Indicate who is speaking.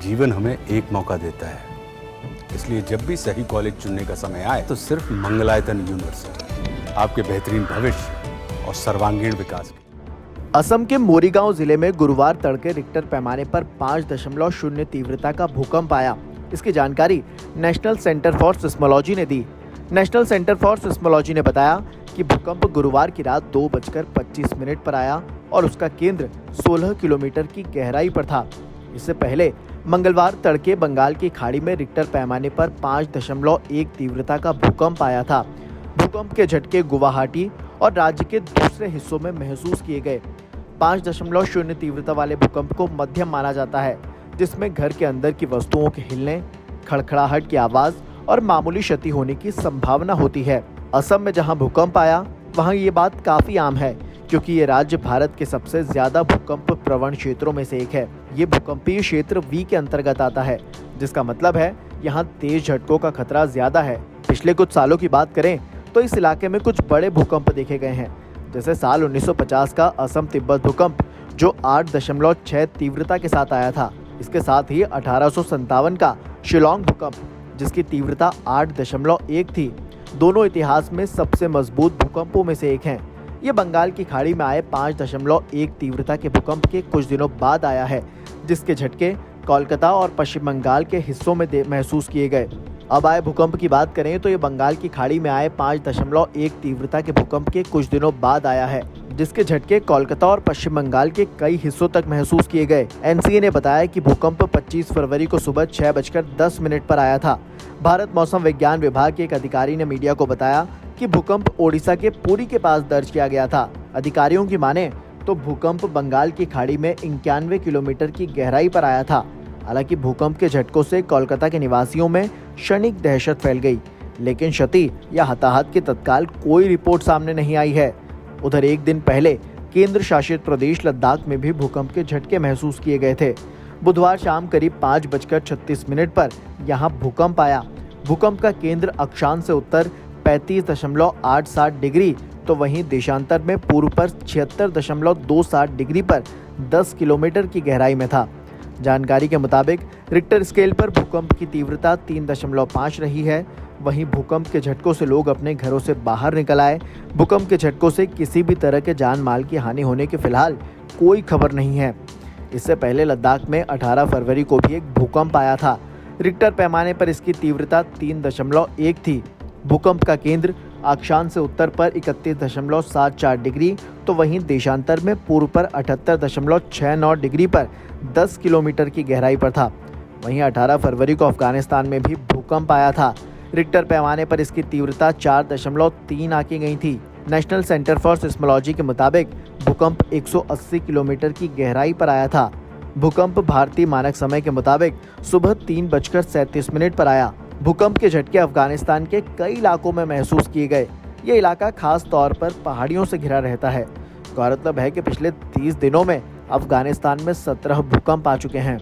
Speaker 1: जीवन हमें एक मौका देता है, इसलिए जब भी सही कॉलेज चुनने का समय आए तो सिर्फ मंगलायतन यूनिवर्सिटी आपके बेहतरीन भविष्य और सर्वांगीण विकास के।
Speaker 2: असम के मोरीगांव जिले में गुरुवार तड़के रिक्टर पैमाने पर 5.0 तीव्रता का भूकंप आया। इसकी जानकारी नेशनल सेंटर फॉर सिस्मोलॉजी ने दी। नेशनल सेंटर फॉर सिस्मोलॉजी ने बताया कि भूकंप गुरुवार की रात 2:25 पर आया और उसका केंद्र 16 किलोमीटर की गहराई पर था। इससे पहले मंगलवार तड़के बंगाल की खाड़ी में रिक्टर पैमाने पर 5.1 तीव्रता का भूकंप आया था। भूकंप के झटके गुवाहाटी और राज्य के दूसरे हिस्सों में महसूस किए गए। 5.0 तीव्रता वाले भूकंप को मध्यम माना जाता है, जिसमें घर के अंदर की वस्तुओं के हिलने, खड़खड़ाहट की आवाज और मामूली क्षति होने की संभावना होती है। असम में जहां भूकंप आया वहां ये बात काफी आम है, क्योंकि ये राज्य भारत के सबसे ज्यादा भूकंप प्रवण क्षेत्रों में से एक है। ये भूकंपीय क्षेत्र V के अंतर्गत आता है, जिसका मतलब है यहाँ तेज झटकों का खतरा ज्यादा है। पिछले कुछ सालों की बात करें तो इस इलाके में कुछ बड़े भूकंप देखे गए हैं, जैसे साल 1950 का असम तिब्बत भूकंप जो 8.6 तीव्रता के साथ आया था। इसके साथ ही 1857 का शिलोंग भूकंप जिसकी तीव्रता 8.1 थी। दोनों इतिहास में सबसे मजबूत भूकंपों में से एक हैं। ये बंगाल की खाड़ी में आए 5.1 तीव्रता के भूकंप के कुछ दिनों बाद आया है, जिसके झटके कोलकाता और पश्चिम बंगाल के हिस्सों में महसूस किए गए। अब आए भूकंप की बात करें तो ये बंगाल की खाड़ी में आए 5.1 तीव्रता के भूकंप के कुछ दिनों बाद आया है, जिसके झटके कोलकाता और पश्चिम बंगाल के कई हिस्सों तक महसूस किए गए। एनसीए ने बताया कि भूकंप 25 फरवरी को सुबह 6:10 पर आया था। भारत मौसम विज्ञान विभाग के एक अधिकारी ने मीडिया को बताया कि भूकंप ओडिशा के पुरी के पास दर्ज किया गया था। अधिकारियों की माने तो भूकंप बंगाल की खाड़ी में 91 किलोमीटर की गहराई पर आया था। हालांकि भूकंप के झटकों से कोलकाता के निवासियों में क्षणिक दहशत फैल गई, लेकिन क्षति या हताहत की तत्काल कोई रिपोर्ट सामने नहीं आई है। उधर एक दिन पहले केंद्र शासित प्रदेश लद्दाख में भी भूकंप के झटके महसूस किए गए थे। बुधवार शाम करीब 5:36 पर यहाँ भूकंप आया। भूकंप का केंद्र अक्षांश से उत्तर 35.87 डिग्री तो वहीं देशांतर में पूर्व पर 76.27 डिग्री पर 10 किलोमीटर की गहराई में था। जानकारी के मुताबिक रिक्टर स्केल पर भूकंप की तीव्रता 3.5 रही है। वहीं भूकंप के झटकों से लोग अपने घरों से बाहर निकल आए। भूकंप के झटकों से किसी भी तरह के जान माल की हानि होने की फिलहाल कोई खबर नहीं है। इससे पहले लद्दाख में 18 फरवरी को भी एक भूकंप आया था। रिक्टर पैमाने पर इसकी तीव्रता 3.1 थी। भूकंप का केंद्र अक्षांश से उत्तर पर 31.74 डिग्री तो वहीं देशांतर में पूर्व पर 78.69 डिग्री पर 10 किलोमीटर की गहराई पर था। वहीं 18 फरवरी को अफगानिस्तान में भी भूकंप आया था। रिक्टर पैमाने पर इसकी तीव्रता 4.3 आंकी गई थी। नेशनल सेंटर फॉर सिस्मोलॉजी के मुताबिक भूकंप 180 किलोमीटर की गहराई पर आया था। भूकंप भारतीय मानक समय के मुताबिक सुबह 3:37 पर आया। भूकंप के झटके अफगानिस्तान के कई इलाकों में महसूस किए गए। ये इलाका खास तौर पर पहाड़ियों से घिरा रहता है। गौरतलब है कि पिछले 30 दिनों में अफगानिस्तान में 17 भूकंप आ चुके हैं।